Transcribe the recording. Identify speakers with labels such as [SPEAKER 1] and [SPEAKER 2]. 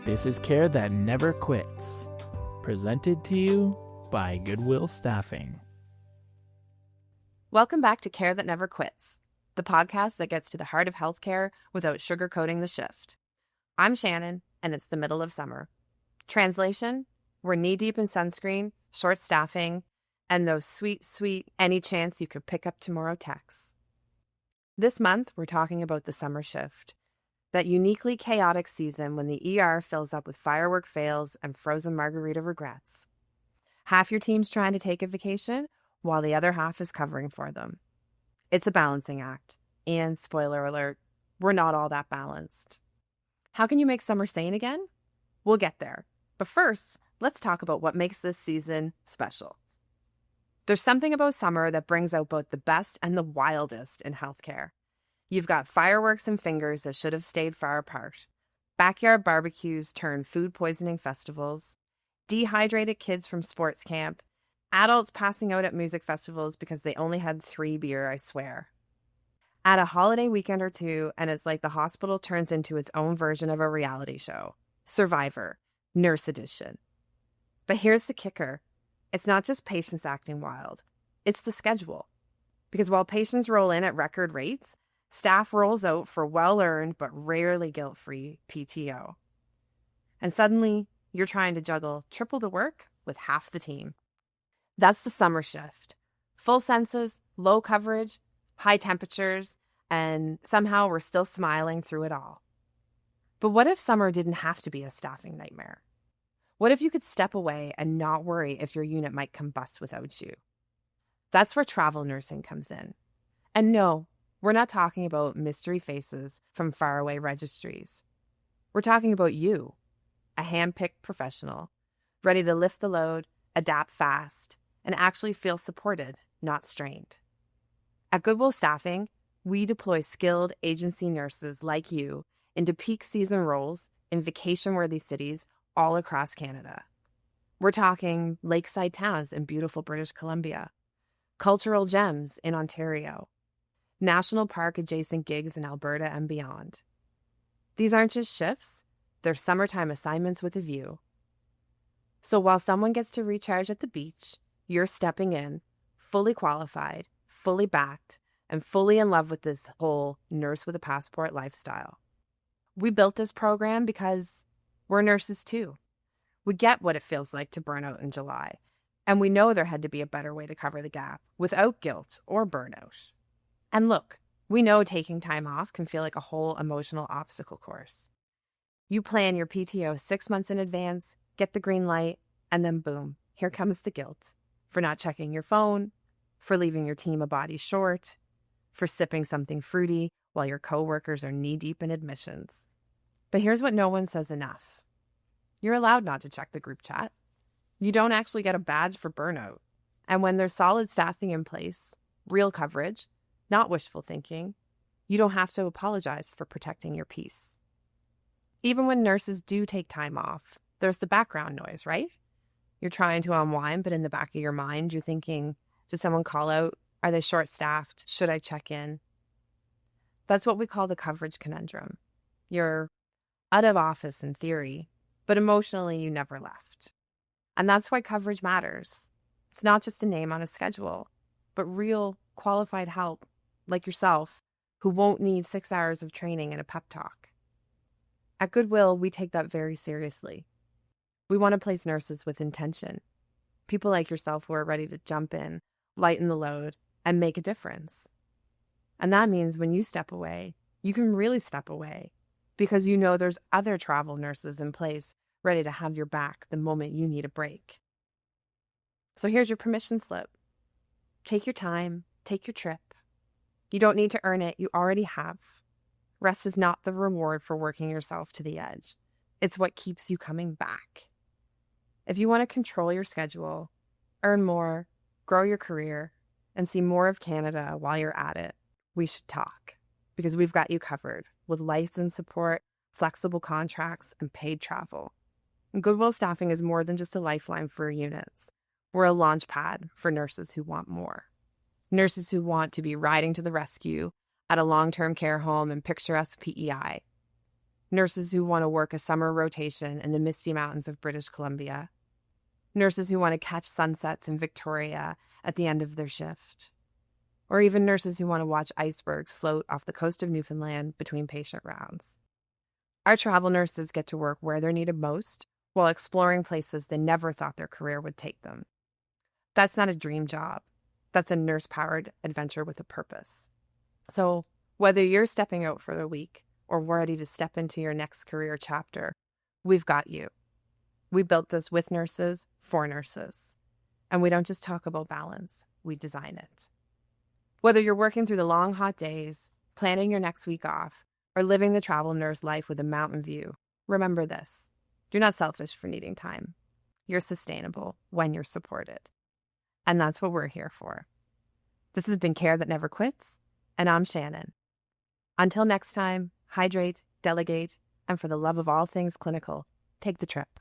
[SPEAKER 1] This is Care That Never Quits, presented to you by Goodwill Staffing.
[SPEAKER 2] Welcome back to Care That Never Quits, the podcast that gets to the heart of healthcare without sugarcoating the shift. I'm Shannon, and it's the middle of summer. Translation, we're knee-deep in sunscreen, short staffing, and those sweet, any chance you could pick up tomorrow texts. This month, we're talking about the summer shift, that uniquely chaotic season when the ER fills up with firework fails and frozen margarita regrets. Half your team's trying to take a vacation, while the other half is covering for them. It's a balancing act, and spoiler alert, we're not all that balanced. How can you make summer sane again? We'll get there. But first, let's talk about what makes this season special. There's something about summer that brings out both the best and the wildest in healthcare. You've got fireworks and fingers that should have stayed far apart. Backyard barbecues turn food poisoning festivals. Dehydrated kids from sports camp. Adults passing out at music festivals because they only had 3 beer, I swear. Add a holiday weekend or two, and it's like the hospital turns into its own version of a reality show. Survivor, Nurse Edition. But here's the kicker. It's not just patients acting wild. It's the schedule. Because while patients roll in at record rates, staff rolls out for well-earned but rarely guilt-free PTO. And suddenly, you're trying to juggle triple the work with half the team. That's the summer shift. Full census, low coverage, high temperatures, and somehow we're still smiling through it all. But what if summer didn't have to be a staffing nightmare? What if you could step away and not worry if your unit might combust without you? That's where travel nursing comes in. And no, we're not talking about mystery faces from faraway registries. We're talking about you, a hand-picked professional, ready to lift the load, adapt fast, and actually feel supported, not strained. At Goodwill Staffing, we deploy skilled agency nurses like you into peak season roles in vacation-worthy cities all across Canada. We're talking lakeside towns in beautiful British Columbia, cultural gems in Ontario, national park adjacent gigs in Alberta and beyond. These aren't just shifts, they're summertime assignments with a view. So while someone gets to recharge at the beach, you're stepping in, fully qualified, fully backed, and fully in love with this whole nurse with a passport lifestyle. We built this program because we're nurses too. We get what it feels like to burn out in July, and we know there had to be a better way to cover the gap without guilt or burnout. And look, we know taking time off can feel like a whole emotional obstacle course. You plan your PTO 6 months in advance, get the green light, and then boom, here comes the guilt for not checking your phone, for leaving your team a body short, for sipping something fruity while your coworkers are knee-deep in admissions. But here's what no one says enough. You're allowed not to check the group chat. You don't actually get a badge for burnout. And when there's solid staffing in place, real coverage, not wishful thinking, you don't have to apologize for protecting your peace. Even when nurses do take time off, there's the background noise, right? You're trying to unwind, but in the back of your mind, you're thinking, did someone call out? Are they short-staffed? Should I check in? That's what we call the coverage conundrum. You're out of office in theory, but emotionally you never left. And that's why coverage matters. It's not just a name on a schedule, but real qualified help, like yourself, who won't need 6 hours of training and a pep talk. At Goodwill, we take that very seriously. We want to place nurses with intention, people like yourself who are ready to jump in, lighten the load, and make a difference. And that means when you step away, you can really step away, because you know there's other travel nurses in place ready to have your back the moment you need a break. So here's your permission slip. Take your time, take your trip. You don't need to earn it, you already have. Rest is not the reward for working yourself to the edge. It's what keeps you coming back. If you want to control your schedule, earn more, grow your career, and see more of Canada while you're at it, we should talk. Because we've got you covered with license support, flexible contracts, and paid travel. And Goodwill Staffing is more than just a lifeline for units. We're a launch pad for nurses who want more. Nurses who want to be riding to the rescue at a long-term care home in picturesque PEI. nurses who want to work a summer rotation in the misty mountains of British Columbia, nurses who want to catch sunsets in Victoria at the end of their shift, or even nurses who want to watch icebergs float off the coast of Newfoundland between patient rounds. Our travel nurses get to work where they're needed most while exploring places they never thought their career would take them. That's not a dream job. That's a nurse-powered adventure with a purpose. So whether you're stepping out for the week or ready to step into your next career chapter, we've got you. We built this with nurses, for nurses. And we don't just talk about balance, we design it. Whether you're working through the long, hot days, planning your next week off, or living the travel nurse life with a mountain view, remember this. You're not selfish for needing time. You're sustainable when you're supported. And that's what we're here for. This has been Care That Never Quits, and I'm Shannon. Until next time, hydrate, delegate, and for the love of all things clinical, take the trip.